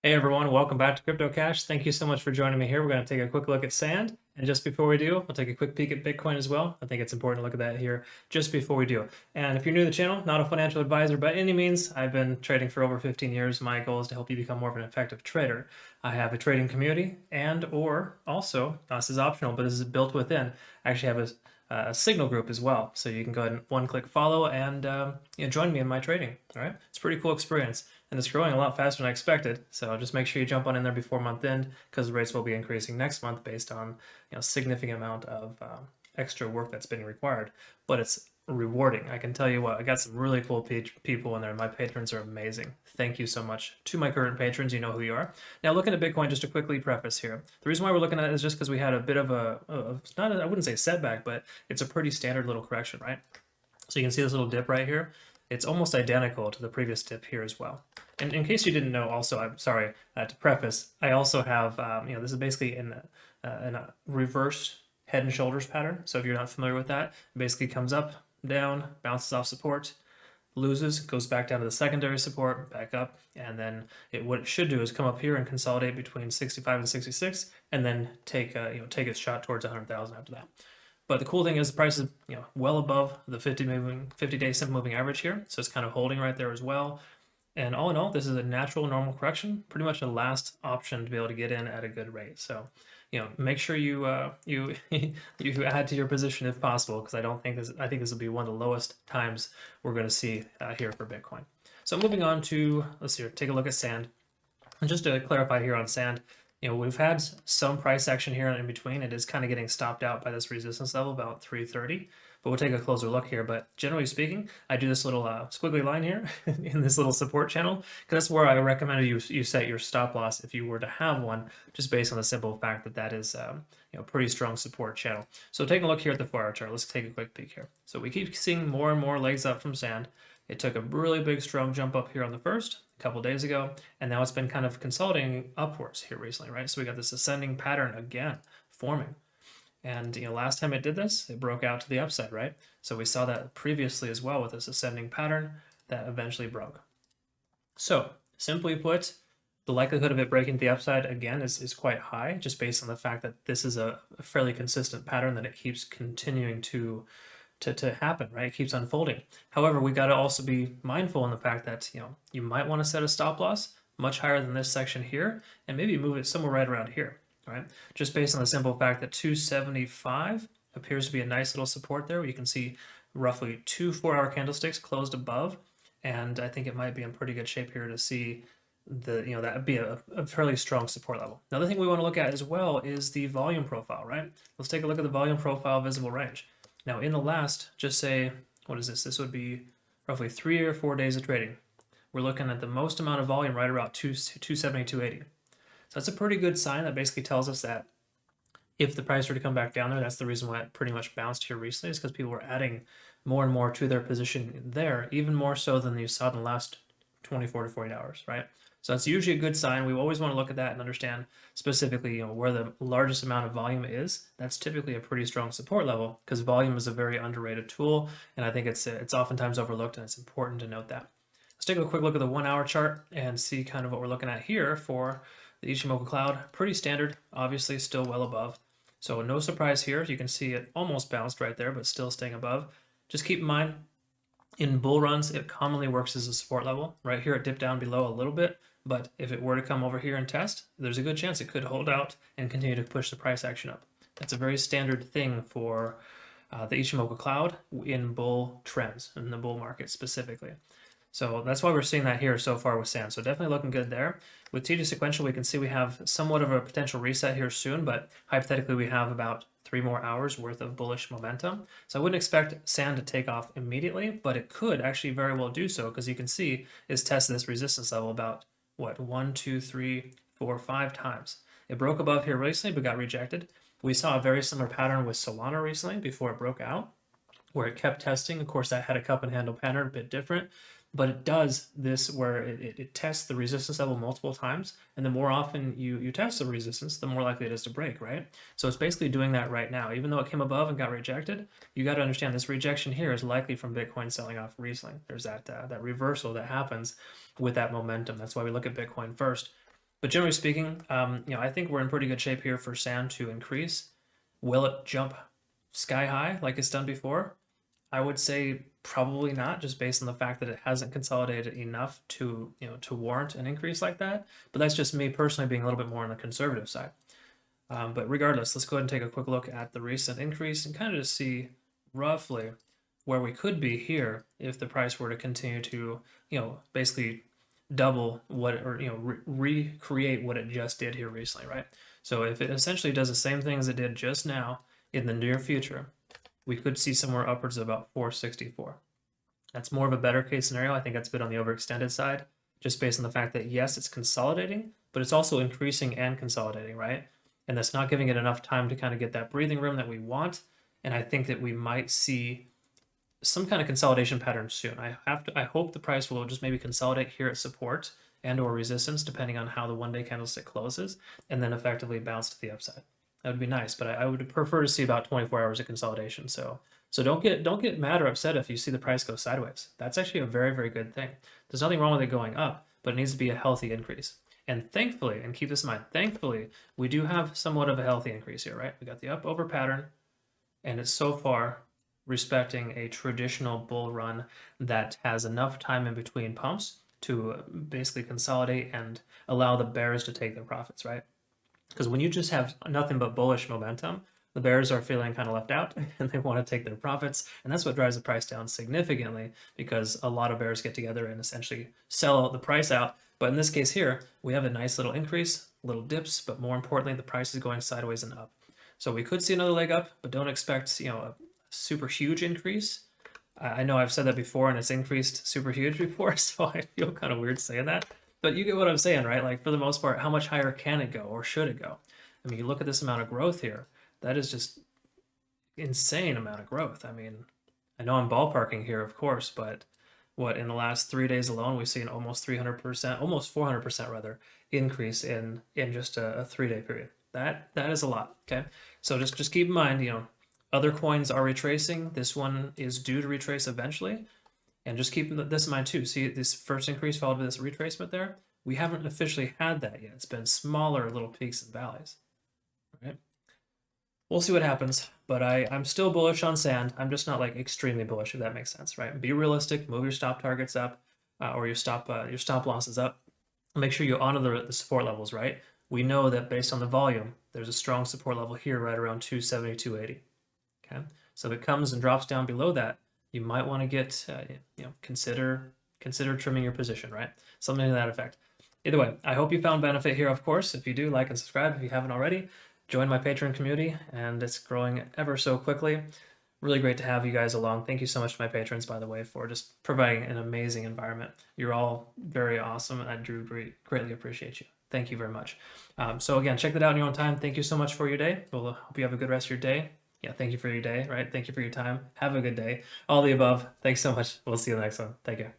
Hey everyone, welcome back to CryptoCache. Thank you so much for joining me here. We're going to take a quick look at Sand. And just before we do, we'll take a quick peek at Bitcoin as well. I think it's important to look at that here just before we do. And if you're new to the channel, not a financial advisor by any means, I've been trading for over 15 years. My goal is to help you become more of an effective trader. I have a trading community and or also, this is optional, but this is built within. I actually have a signal group as well. So you can go ahead and one-click follow and join me in my trading. All right, it's a pretty cool experience. And it's growing a lot faster than I expected. So just make sure you jump on in there before month end because the rates will be increasing next month based on significant amount of extra work that's been required. But it's rewarding. I can tell you what, I got some really cool people in there. My patrons are amazing. Thank you so much to my current patrons. You know who you are. Now looking at Bitcoin, just to quickly preface here, the reason why we're looking at it is just because we had a bit of I wouldn't say setback, but it's a pretty standard little correction, right? So you can see this little dip right here. It's almost identical to the previous dip here as well. And in case you didn't know, also, I'm sorry to preface, I also have, this is basically in a reversed head and shoulders pattern. So if you're not familiar with that, it basically comes up, down, bounces off support, loses, goes back down to the secondary support, back up, and then what it should do is come up here and consolidate between 65 and 66, and then take a shot towards 100,000 after that. But the cool thing is the price is well above the 50-day simple moving average here, so it's kind of holding right there as well. And all in all, this is a natural, normal correction, pretty much a last option to be able to get in at a good rate. So, make sure you you add to your position if possible, because I think this will be one of the lowest times we're going to see here for Bitcoin. So moving on to, let's see here, take a look at Sand. And just to clarify here on Sand, we've had some price action here in between. It is kind of getting stopped out by this resistance level, about 330. But we'll take a closer look here. But generally speaking, I do this little squiggly line here in this little support channel, because that's where I recommend you set your stop loss if you were to have one, just based on the simple fact that that is a pretty strong support channel. So taking a look here at the 4-hour chart, let's take a quick peek here. So we keep seeing more and more legs up from Sand. It took a really big, strong jump up here on the first a couple days ago, and now it's been kind of consolidating upwards here recently, right? So we got this ascending pattern again forming. And last time it did this, it broke out to the upside, right? So we saw that previously as well with this ascending pattern that eventually broke. So simply put, the likelihood of it breaking the upside again is quite high, just based on the fact that this is a fairly consistent pattern that it keeps continuing to happen, right? It keeps unfolding. However, we got to also be mindful in the fact that you might want to set a stop loss much higher than this section here, and maybe move it somewhere right around here, right? Just based on the simple fact that 275 appears to be a nice little support there. You can see roughly 2 4-hour candlesticks closed above, and I think it might be in pretty good shape here to see that would be a fairly strong support level. Another thing we want to look at as well is the volume profile, right? Let's take a look at the volume profile visible range. Now, in the last, just say, what is this? This would be roughly 3 or 4 days of trading. We're looking at the most amount of volume right around 270, 280. So that's a pretty good sign. That basically tells us that if the price were to come back down there, that's the reason why it pretty much bounced here recently, is because people were adding more and more to their position there, even more so than you saw in the last 24 to 48 hours, right? So that's usually a good sign. We always want to look at that and understand specifically where the largest amount of volume is. That's typically a pretty strong support level, because volume is a very underrated tool, and I think it's oftentimes overlooked, and it's important to note that. Let's take a quick look at the 1-hour chart and see kind of what we're looking at here for the Ichimoku cloud. Pretty standard, obviously still well above. So no surprise here. You can see it almost bounced right there, but still staying above. Just keep in mind, in bull runs, it commonly works as a support level. Right here, it dipped down below a little bit, but if it were to come over here and test, there's a good chance it could hold out and continue to push the price action up. That's a very standard thing for the Ichimoku cloud in bull trends, in the bull market specifically. So that's why we're seeing that here so far with Sand. So definitely looking good there. With TD sequential, we can see we have somewhat of a potential reset here soon, but hypothetically we have about 3 more hours worth of bullish momentum. So I wouldn't expect Sand to take off immediately, but it could actually very well do so, because you can see it's tested this resistance level about, what, 1, 2, 3, 4, 5 times. It broke above here recently, but got rejected. We saw a very similar pattern with Solana recently before it broke out, where it kept testing. Of course, that had a cup and handle pattern, a bit different. But it does this where it tests the resistance level multiple times, and the more often you test the resistance, the more likely it is to break, right? So it's basically doing that right now. Even though it came above and got rejected, you got to understand this rejection here is likely from Bitcoin selling off recently. There's that reversal that happens with that momentum. That's why we look at Bitcoin first. But generally speaking, I think we're in pretty good shape here for sand to increase. Will it jump sky high like it's done before? I would say probably not, just based on the fact that it hasn't consolidated enough to warrant an increase like that. But that's just me personally being a little bit more on the conservative side. But regardless, let's go ahead and take a quick look at the recent increase and kind of just see roughly where we could be here if the price were to continue to, basically double what, or recreate what it just did here recently, right? So if it essentially does the same things it did just now in the near future, we could see somewhere upwards of about 464. That's more of a better case scenario. I think that's a bit on the overextended side, just based on the fact that yes, it's consolidating, but it's also increasing and consolidating, right? And that's not giving it enough time to kind of get that breathing room that we want. And I think that we might see some kind of consolidation pattern soon. I hope the price will just maybe consolidate here at support and or resistance, depending on how the 1-day candlestick closes, and then effectively bounce to the upside. That would be nice, but I would prefer to see about 24 hours of consolidation. So don't get mad or upset if you see the price go sideways. That's actually a very, very good thing. There's nothing wrong with it going up, but it needs to be a healthy increase. And thankfully, and keep this in mind, thankfully, we do have somewhat of a healthy increase here, right? We got the up over pattern, and it's so far respecting a traditional bull run that has enough time in between pumps to basically consolidate and allow the bears to take their profits, right? Because when you just have nothing but bullish momentum, the bears are feeling kind of left out and they want to take their profits. And that's what drives the price down significantly, because a lot of bears get together and essentially sell the price out. But in this case here, we have a nice little increase, little dips, but more importantly, the price is going sideways and up. So we could see another leg up, but don't expect, a super huge increase. I know I've said that before and it's increased super huge before, so I feel kind of weird saying that. But you get what I'm saying, right? Like, for the most part, how much higher can it go, or should it go? I mean, you look at this amount of growth here. That is just insane amount of growth. I mean, I know I'm ballparking here, of course, but in the last 3 days alone, we've seen almost 300%, almost 400% rather, increase in just a 3-day period. That is a lot. Okay, so just keep in mind, other coins are retracing. This one is due to retrace eventually. And just keep this in mind too. See this first increase followed by this retracement there? We haven't officially had that yet. It's been smaller little peaks and valleys. Right? We'll see what happens, but I'm still bullish on sand. I'm just not like extremely bullish, if that makes sense, right? Be realistic, move your stop targets up, or your stop losses up. Make sure you honor the support levels, right? We know that based on the volume, there's a strong support level here right around 270, 280. Okay, so if it comes and drops down below that, you might want to get, consider trimming your position, right? Something to that effect. Either way, I hope you found benefit here, of course. If you do, like and subscribe if you haven't already. Join my Patreon community, and it's growing ever so quickly. Really great to have you guys along. Thank you so much to my patrons, by the way, for just providing an amazing environment. You're all very awesome, and I do greatly appreciate you. Thank you very much. So again, check that out in your own time. Thank you so much for your day. We'll hope you have a good rest of your day. Yeah, thank you for your day, right? Thank you for your time. Have a good day. All the above. Thanks so much. We'll see you in the next one. Take care.